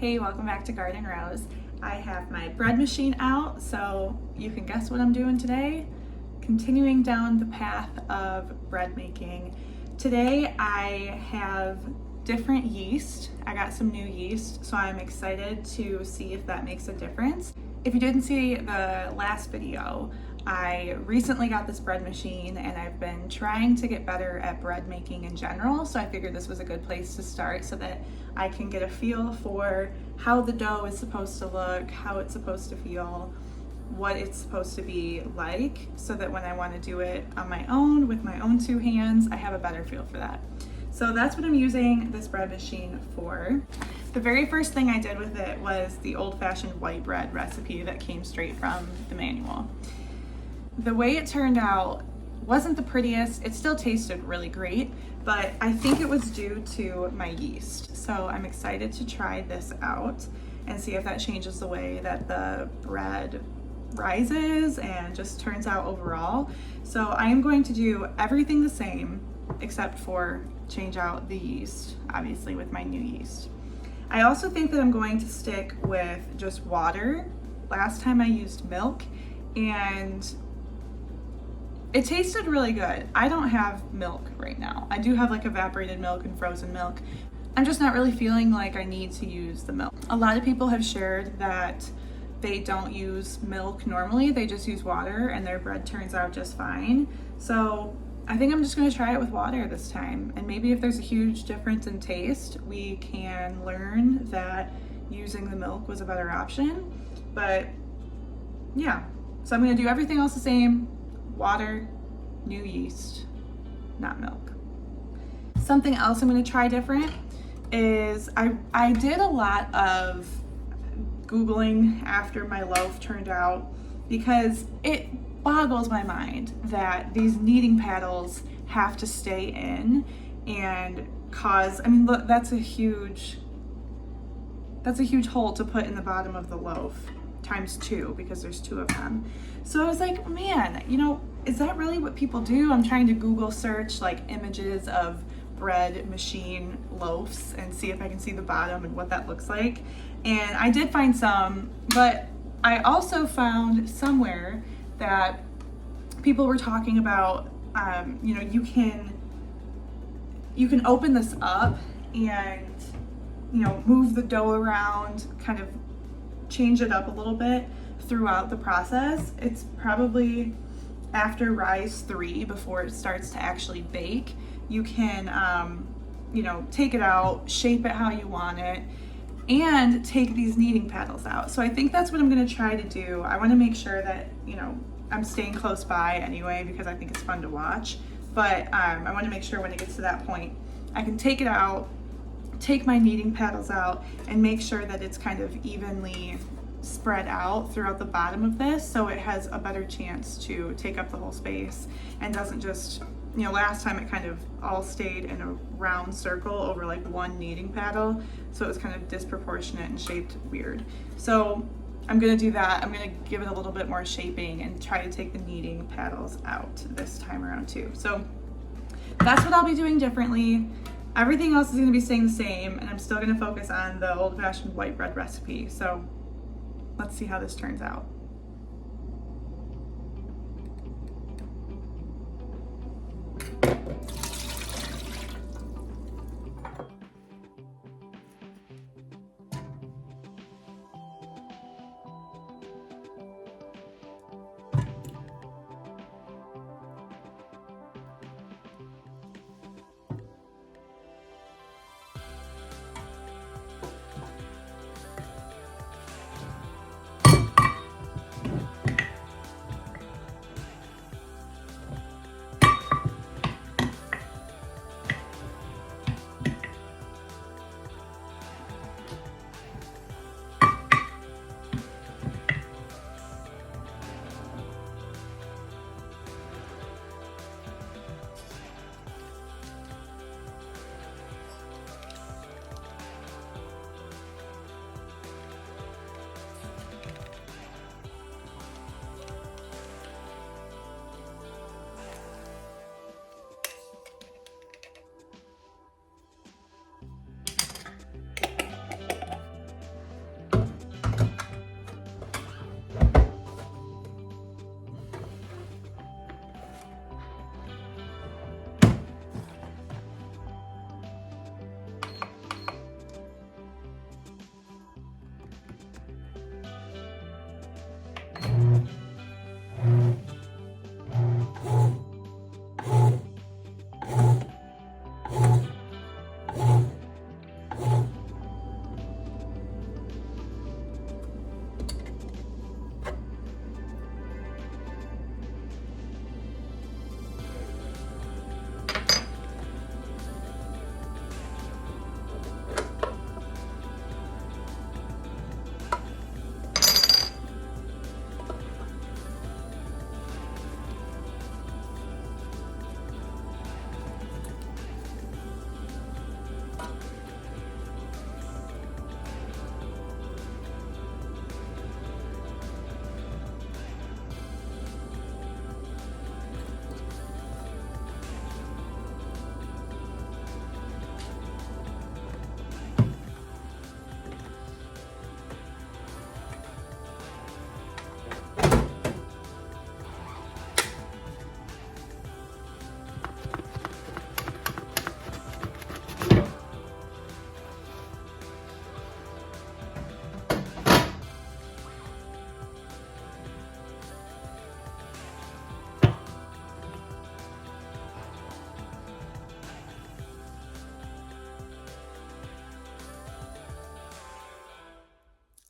Hey, welcome back to Garden Rose. I have my bread machine out, so you can guess what I'm doing today. Continuing down the path of bread making. Today I have different yeast. I got some new yeast, so I'm excited to see if that makes a difference. If you didn't see the last video, I recently got this bread machine and I've been trying to get better at bread making in general, so I figured this was a good place to start so that I can get a feel for how the dough is supposed to look, how it's supposed to feel, what it's supposed to be like, so that when I want to do it on my own with my own two hands, I have a better feel for that. So that's what I'm using this bread machine for. The very first thing I did with it was the old-fashioned white bread recipe that came straight from the manual. The way it turned out wasn't the prettiest. It still tasted really great, but I think it was due to my yeast. So I'm excited to try this out and see if that changes the way that the bread rises and just turns out overall. So I am going to do everything the same except for change out the yeast, obviously with my new yeast. I also think that I'm going to stick with just water. Last time I used milk and it tasted really good. I don't have milk right now. I do have like evaporated milk and frozen milk. I'm just not really feeling like I need to use the milk. A lot of people have shared that they don't use milk normally, they just use water and their bread turns out just fine. So I think I'm just gonna try it with water this time. And maybe if there's a huge difference in taste, we can learn that using the milk was a better option. But yeah, so I'm gonna do everything else the same. Water, new yeast, not milk. Something else I'm going to try different is I did a lot of Googling after my loaf turned out because it boggles my mind that these kneading paddles have to stay in and cause, I mean, look, that's a huge hole to put in the bottom of the loaf. Times two because there's two of them. So I was like, man, is that really what people do? I'm trying to Google search like images of bread machine loaves and see if I can see the bottom and what that looks like. And I did find some, but I also found somewhere that people were talking about, you can open this up and, move the dough around, kind of change it up a little bit throughout the process. It's probably after rise 3 before it starts to actually bake. You can, take it out, shape it how you want it, and take these kneading paddles out. So I think that's what I'm gonna try to do. I wanna make sure that, I'm staying close by anyway because I think it's fun to watch. But I wanna make sure when it gets to that point, I can take it out, take my kneading paddles out, and make sure that it's kind of evenly spread out throughout the bottom of this so it has a better chance to take up the whole space and doesn't just, last time it kind of all stayed in a round circle over like one kneading paddle, so it was kind of disproportionate and shaped weird. So I'm gonna do that. I'm gonna give it a little bit more shaping and try to take the kneading paddles out this time around too. So that's what I'll be doing differently. Everything else is gonna be staying the same, and I'm still gonna focus on the old-fashioned white bread recipe. So let's see how this turns out.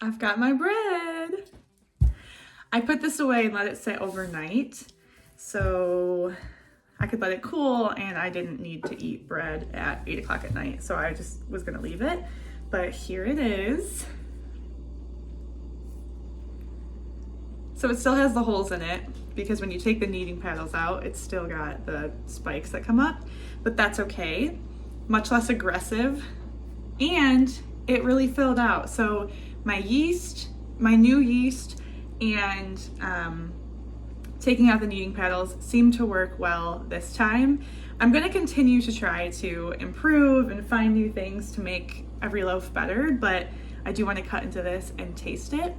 I've got my bread. I put this away and let it sit overnight so I could let it cool, and I didn't need to eat bread at 8 o'clock at night, so I just was gonna leave it. But here it is. So it still has the holes in it because when you take the kneading paddles out, it's still got the spikes that come up, but that's okay. Much less aggressive, and it really filled out. So my yeast, my new yeast, and taking out the kneading paddles seemed to work well this time. I'm gonna continue to try to improve and find new things to make every loaf better, but I do wanna cut into this and taste it.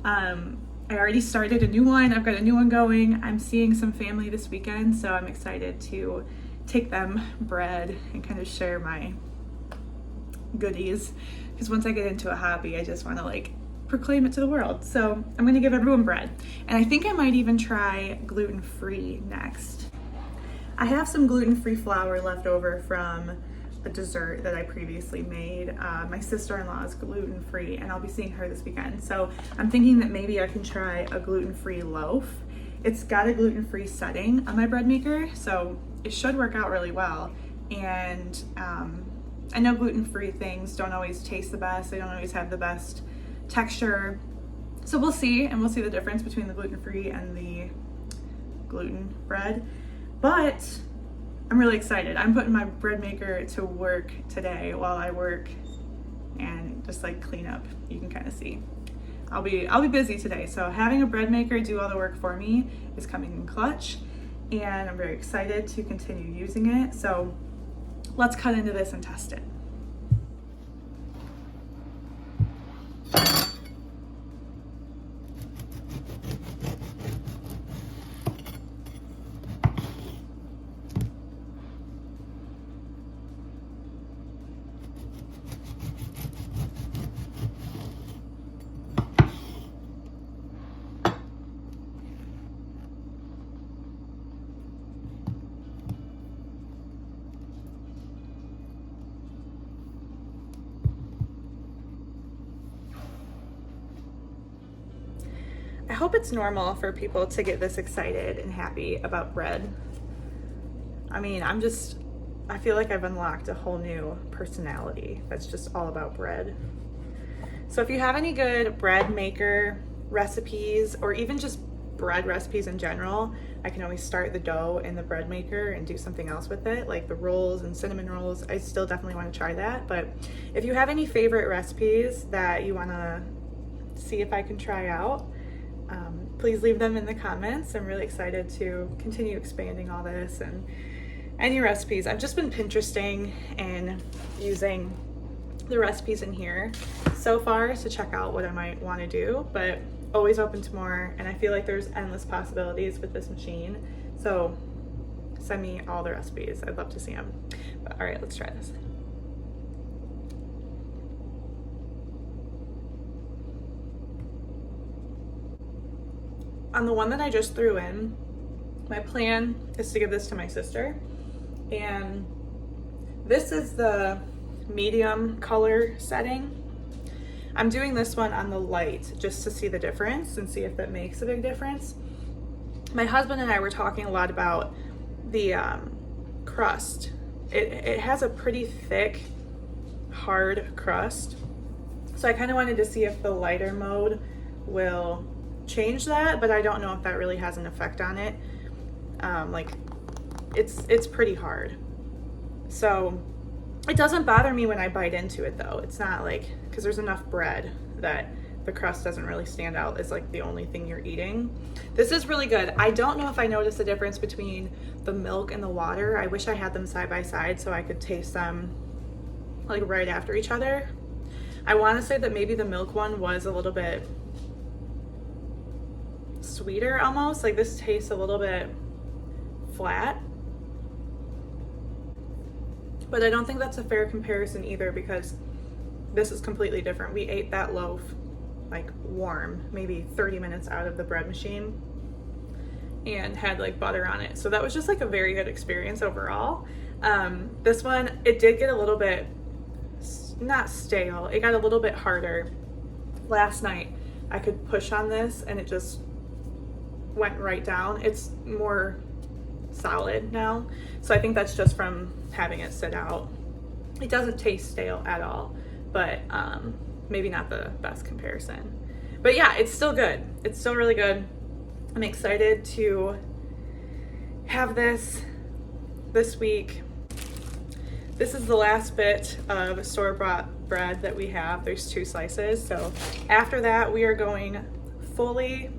I already started a new one. I've got a new one going. I'm seeing some family this weekend, so I'm excited to take them bread and kind of share my goodies. Because once I get into a hobby, I just want to like proclaim it to the world. So I'm going to give everyone bread. And I think I might even try gluten-free next. I have some gluten-free flour left over from a dessert that I previously made. My sister-in-law is gluten-free, and I'll be seeing her this weekend. So I'm thinking that maybe I can try a gluten-free loaf. It's got a gluten-free setting on my bread maker, so it should work out really well. And I know gluten-free things don't always taste the best. They don't always have the best texture. So we'll see, and we'll see the difference between the gluten-free and the gluten bread. But I'm really excited. I'm putting my bread maker to work today while I work and just like clean up. You can kind of see. I'll be busy today. So having a bread maker do all the work for me is coming in clutch, and I'm very excited to continue using it. So let's cut into this and test it. I hope it's normal for people to get this excited and happy about bread. I mean, I feel like I've unlocked a whole new personality that's just all about bread. So if you have any good bread maker recipes, or even just bread recipes in general, I can always start the dough in the bread maker and do something else with it, like the rolls and cinnamon rolls. I still definitely want to try that. But if you have any favorite recipes that you want to see if I can try out, please leave them in the comments. I'm really excited to continue expanding all this and any recipes. I've just been Pinteresting and using the recipes in here so far to check out what I might want to do, but always open to more, and I feel like there's endless possibilities with this machine. So send me all the recipes. I'd love to see them. But all right, let's try this. On the one that I just threw in, my plan is to give this to my sister, and this is the medium color setting. I'm doing this one on the light just to see the difference and see if that makes a big difference. My husband and I were talking a lot about the crust. It has a pretty thick, hard crust, so I kind of wanted to see if the lighter mode will change that, but I don't know if that really has an effect on it. Like it's pretty hard, so it doesn't bother me when I bite into it though. It's not like, because there's enough bread that the crust doesn't really stand out as like the only thing you're eating. This is really good. I don't know if I noticed the difference between the milk and the water. I wish I had them side by side so I could taste them like right after each other. I want to say that maybe the milk one was a little bit sweeter almost. Like this tastes a little bit flat. But I don't think that's a fair comparison either, because this is completely different. We ate that loaf like warm, maybe 30 minutes out of the bread machine, and had like butter on it. So that was just like a very good experience overall. This one, it did get a little bit, not stale, it got a little bit harder last night I could push on this and it just went right down. It's more solid now, so I think that's just from having it sit out. It doesn't taste stale at all, but maybe not the best comparison. But yeah, it's still good. It's still really good. I'm excited to have this week. This is the last bit of store-bought bread that we have. There's 2 slices. So after that, we are going fully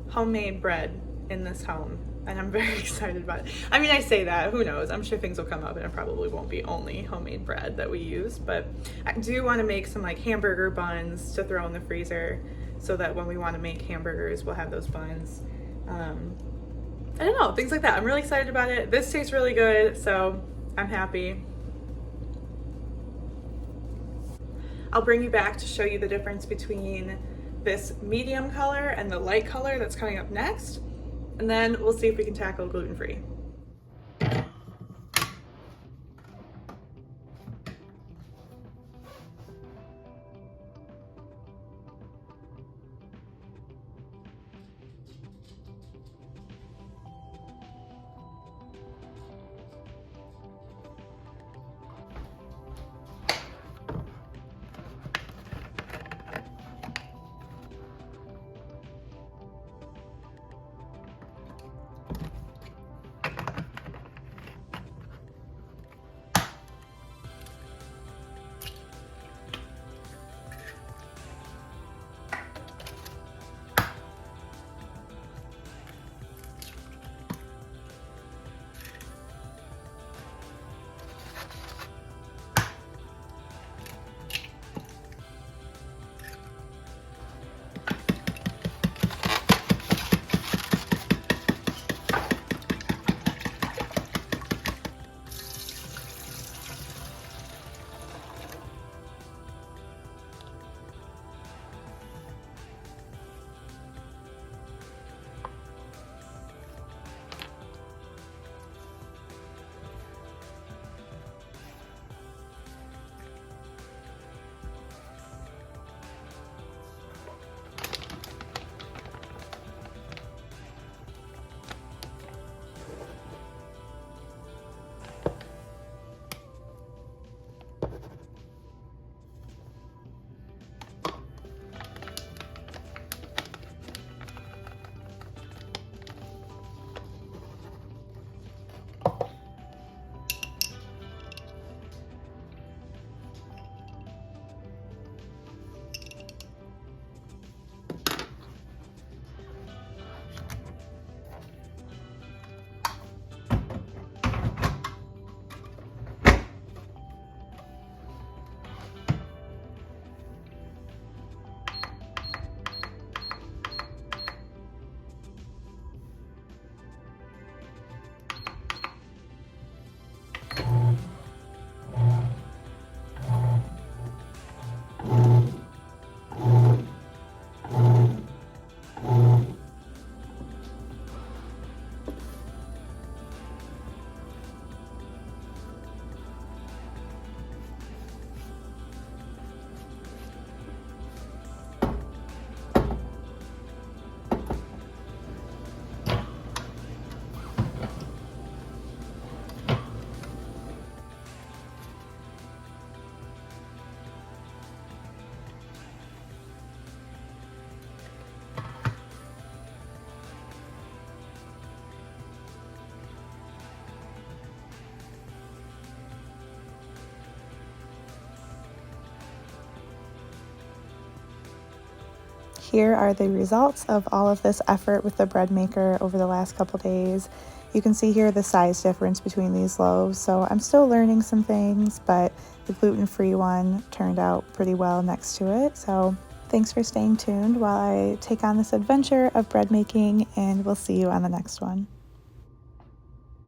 homemade bread in this home. And I'm very excited about it. I mean, I say that, who knows? I'm sure things will come up and it probably won't be only homemade bread that we use, but I do want to make some like hamburger buns to throw in the freezer so that when we want to make hamburgers, we'll have those buns. I don't know, things like that. I'm really excited about it. This tastes really good, so I'm happy. I'll bring you back to show you the difference between this medium color and the light color that's coming up next. And then we'll see if we can tackle gluten-free. Here are the results of all of this effort with the bread maker over the last couple days. You can see here the size difference between these loaves, so I'm still learning some things, but the gluten-free one turned out pretty well next to it. So thanks for staying tuned while I take on this adventure of bread making, and we'll see you on the next one.